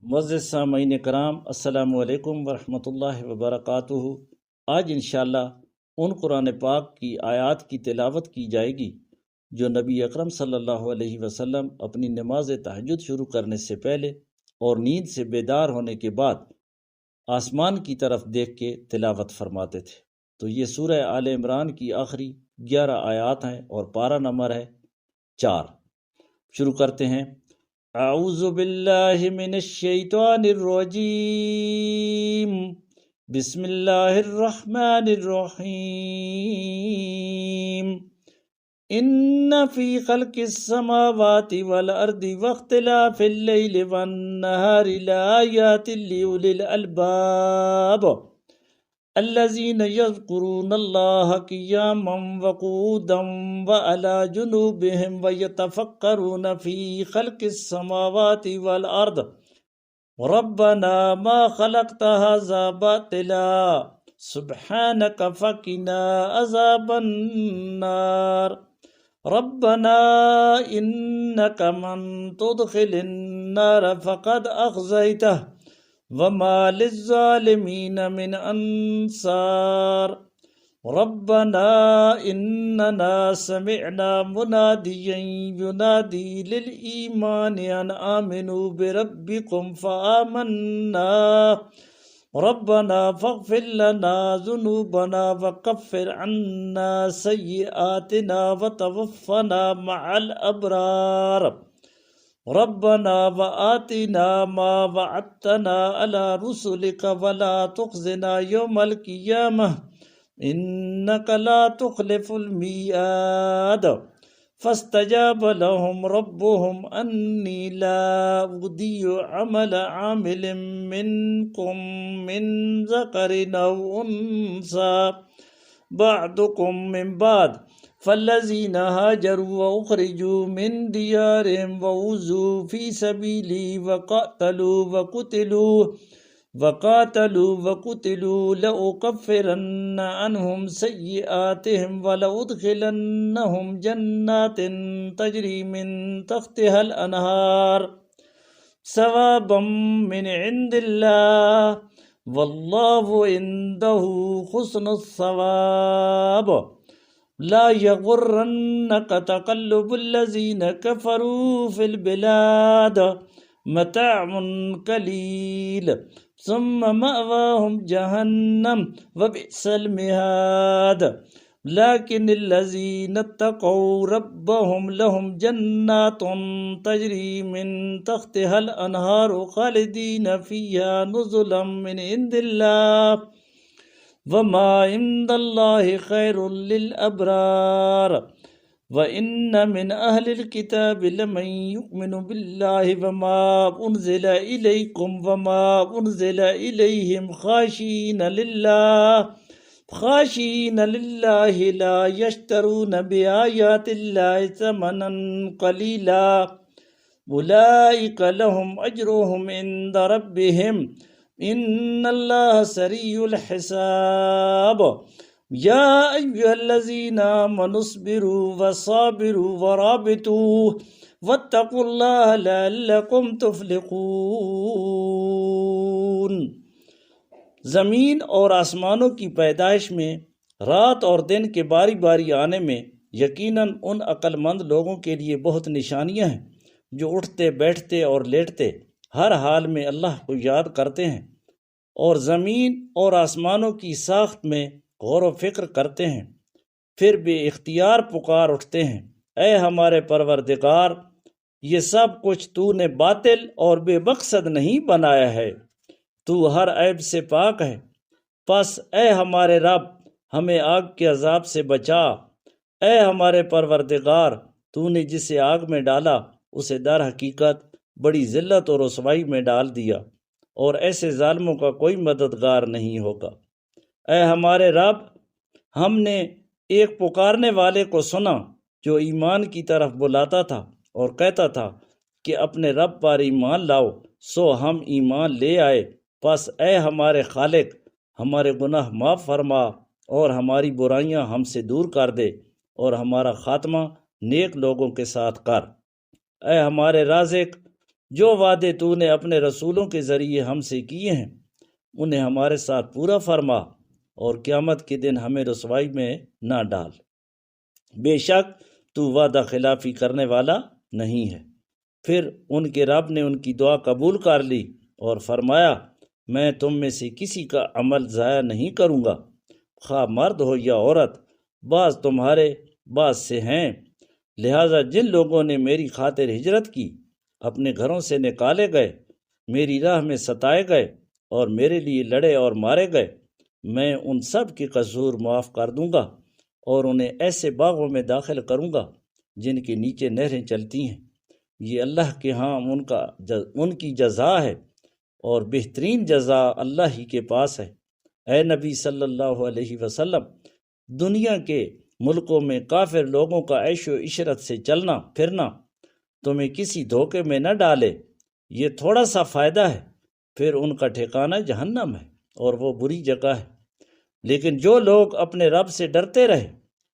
معزز سامعین کرام، السلام علیکم ورحمۃ اللہ وبرکاتہ۔ آج انشاءاللہ ان قرآن پاک کی آیات کی تلاوت کی جائے گی جو نبی اکرم صلی اللہ علیہ وسلم اپنی نماز تہجد شروع کرنے سے پہلے اور نیند سے بیدار ہونے کے بعد آسمان کی طرف دیکھ کے تلاوت فرماتے تھے۔ تو یہ سورہ آل عمران کی آخری 11 آیات ہیں اور پارہ نمبر ہے 4۔ شروع کرتے ہیں۔ اعوذ باللہ من الشیطان الرجیم، بسم اللہ الرحمن الرحیم۔ ان فی خلق السماوات والارض واختلاف اللیل والنہار لآیات لأولی الالباب الذین یذکرون اللہ قیاما وقعودا وعلی جنوبہم ویتفکرون فی خلق السماوات والارض ربنا ما خلقت ھذا باطلا سبحانک فقنا عذاب النار ربنا انک من تدخل النار فقد اخزیتہ وما للظالمین من انصار ربنا اننا سمعنا منادیا ینادی للایمان ان آمنوا بربکم فآمنا ربنا فاغفر لنا ذنوبنا وکفر عنا سیئاتنا وتوفنا مع الابرار ربنا وآتنا ما وعدتنا على رسلك ولا تخزنا يوم القيامة إنك لا تخلف الميعاد فاستجاب لهم ربهم أني لا أضيع عمل عامل منكم من ذكر أو أنثى بعضكم من بعض فالذین هاجروا وأخرجوا من دیارهم وأوذوا في سبیلی وقاتلوا لأکفرن عنهم سیئاتهم ولأدخلنهم جنات تجری من تحتها الأنہار ثوابا من عند اللہ واللہ عنده حسن الثواب لا یغرنک تقلب الذین کفروا فی البلاد متاع قلیل ثم مأواہم جہنم وبئس المہاد لیکن الذین اتقوا ربهم لهم جنات تجری من تحتها الانہار خالدین فیہا نزلا من عند اللہ وما عند اللہ خیر للابرار وإن من اہل الكتاب لمن یؤمن باللہ وما انزل الیکم وما انزل الیہم خاشعین للہ لا یشترون بآیات اللہ ثمنا قلیلا اولئک لهم اجرهم عند ربهم ان اللہ سریع الحساب یا ایھا الذین آمنوا اصبروا وصابروا ورابطوا واتقوا اللہ لعلکم تفلحون۔ زمین اور آسمانوں کی پیدائش میں رات اور دن کے باری باری آنے میں یقیناً ان عقل مند لوگوں کے لیے بہت نشانیاں ہیں جو اٹھتے بیٹھتے اور لیٹتے ہر حال میں اللہ کو یاد کرتے ہیں اور زمین اور آسمانوں کی ساخت میں غور و فکر کرتے ہیں، پھر بے اختیار پکار اٹھتے ہیں، اے ہمارے پروردگار، یہ سب کچھ تو نے باطل اور بے مقصد نہیں بنایا ہے، تو ہر عیب سے پاک ہے، پس اے ہمارے رب ہمیں آگ کے عذاب سے بچا۔ اے ہمارے پروردگار، تو نے جسے آگ میں ڈالا اسے در حقیقت بڑی ذلت اور رسوائی میں ڈال دیا، اور ایسے ظالموں کا کوئی مددگار نہیں ہوگا۔ اے ہمارے رب، ہم نے ایک پکارنے والے کو سنا جو ایمان کی طرف بلاتا تھا اور کہتا تھا کہ اپنے رب پر ایمان لاؤ، سو ہم ایمان لے آئے، پس اے ہمارے خالق ہمارے گناہ معاف فرما اور ہماری برائیاں ہم سے دور کر دے اور ہمارا خاتمہ نیک لوگوں کے ساتھ کر۔ اے ہمارے رازق، جو وعدے تو نے اپنے رسولوں کے ذریعے ہم سے کیے ہیں انہیں ہمارے ساتھ پورا فرما، اور قیامت کے دن ہمیں رسوائی میں نہ ڈال۔ بے شک تو وعدہ خلافی کرنے والا نہیں ہے۔ پھر ان کے رب نے ان کی دعا قبول کر لی اور فرمایا، میں تم میں سے کسی کا عمل ضائع نہیں کروں گا، خواہ مرد ہو یا عورت، بعض تمہارے بعض سے ہیں۔ لہٰذا جن لوگوں نے میری خاطر ہجرت کی، اپنے گھروں سے نکالے گئے، میری راہ میں ستائے گئے اور میرے لیے لڑے اور مارے گئے، میں ان سب کے قصور معاف کر دوں گا اور انہیں ایسے باغوں میں داخل کروں گا جن کے نیچے نہریں چلتی ہیں۔ یہ اللہ کے ہاں ان کی جزا ہے، اور بہترین جزا اللہ ہی کے پاس ہے۔ اے نبی صلی اللہ علیہ وسلم، دنیا کے ملکوں میں کافر لوگوں کا عیش و عشرت سے چلنا پھرنا تمہیں کسی دھوکے میں نہ ڈالے، یہ تھوڑا سا فائدہ ہے، پھر ان کا ٹھکانہ جہنم ہے اور وہ بری جگہ ہے۔ لیکن جو لوگ اپنے رب سے ڈرتے رہے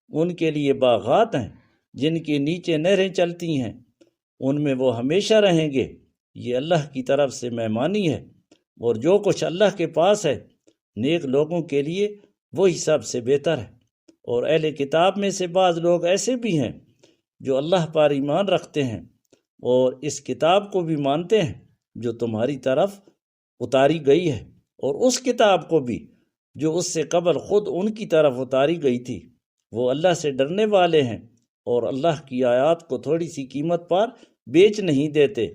ان کے لیے باغات ہیں جن کے نیچے نہریں چلتی ہیں، ان میں وہ ہمیشہ رہیں گے۔ یہ اللہ کی طرف سے مہمانی ہے، اور جو کچھ اللہ کے پاس ہے نیک لوگوں کے لیے وہی سب سے بہتر ہے۔ اور اہل کتاب میں سے بعض لوگ ایسے بھی ہیں جو اللہ پر ایمان رکھتے ہیں اور اس کتاب کو بھی مانتے ہیں جو تمہاری طرف اتاری گئی ہے، اور اس کتاب کو بھی جو اس سے قبل خود ان کی طرف اتاری گئی تھی۔ وہ اللہ سے ڈرنے والے ہیں اور اللہ کی آیات کو تھوڑی سی قیمت پر بیچ نہیں دیتے۔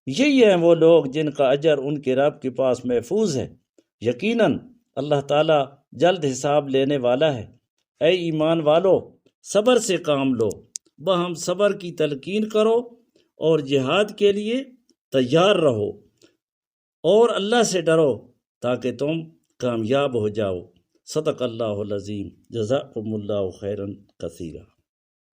یہی ہیں وہ لوگ جن کا اجر ان کے رب کے پاس محفوظ ہے۔ یقیناً اللہ تعالیٰ جلد حساب لینے والا ہے۔ اے ایمان والو، صبر سے کام لو، باہم صبر کی تلقین کرو اور جہاد کے لیے تیار رہو، اور اللہ سے ڈرو تاکہ تم کامیاب ہو جاؤ۔ صدق اللہ العظیم۔ جزاکم اللہ خیرا کثیرا۔